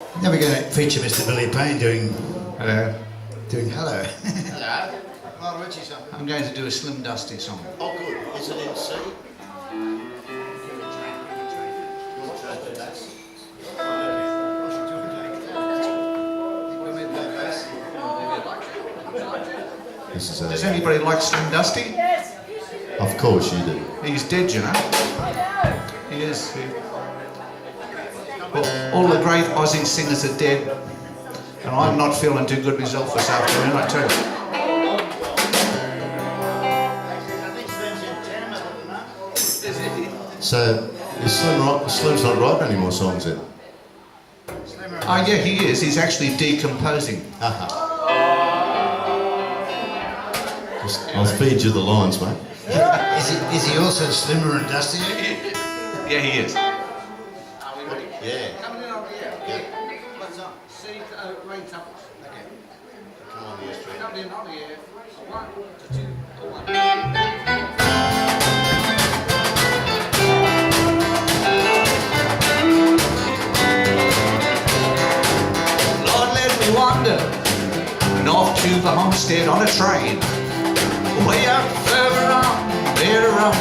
Now we're going to feature Mr. Billy Payne doing Hello. Hello. Well, Richie song. I'm going to do a Slim Dusty song. Oh, good. Is it in C? This is Does anybody like Slim Dusty? Of course you do. He's dead, you know. He is. Well, all the great Aussie singers are dead, and I'm not feeling too good myself this afternoon, I tell you. So, is Slim's not writing any more songs then? Oh yeah, he is. He's actually decomposing. I'll feed you the lines, mate. Is he also slimmer and dustier? Yeah, he is. Yeah. Coming in over here. Yeah. What's up? See, rain tumbles. Okay. Come on, yes, Trent. Coming in over here. 1, 2, 1. Lord, let me wander north to the homestead on a train. Way up further on, later on,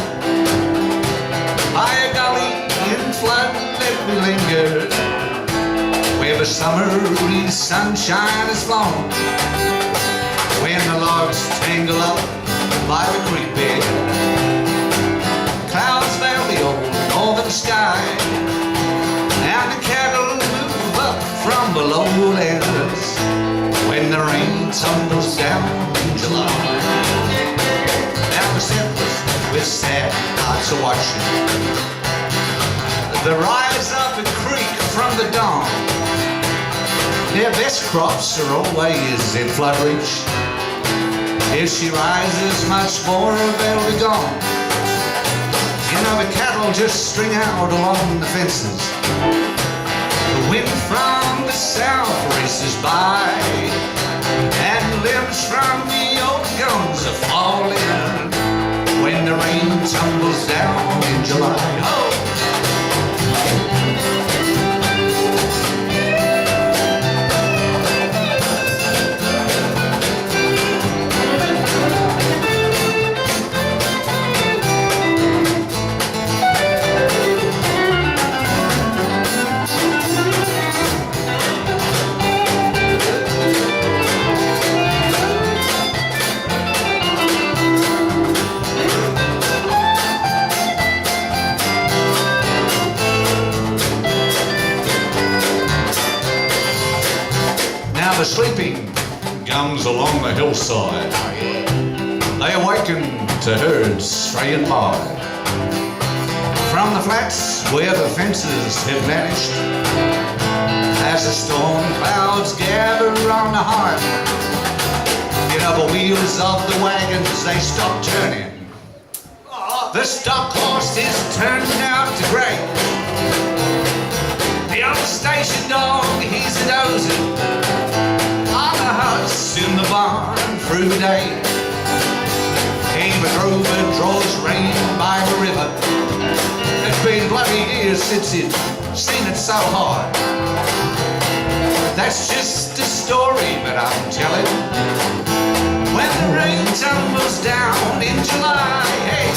by a gully in flood, let me linger, where the summer breeze sunshine is flown. When the logs tangle up by the creek bed, clouds veil the old northern sky, and the cattle move up from the lowlands when the rain tumbles down in July. Now the settlers with sad hearts are watching the rise of the creek from the dawn. Their best crops are always in flood reach. If she rises much more, they'll be gone. You know, the cattle just string out along the fences. The wind from the south races by, and limbs from the old gums are falling when the rain tumbles down in July. Oh! The sleeping gums along the hillside, they awaken to herds straying by. From the flats where the fences have vanished, as the storm clouds gather on the heart, you know, the wheels of the wagons, they stop turning. The stock horse is turned out to grey. The old station dog, he's a dozing on the huts in the barn through the day. Came a drover draws rain by the river. It's been bloody years since he'd seen it so hard. That's just a story that I'm telling. When the rain tumbles down in July, hey.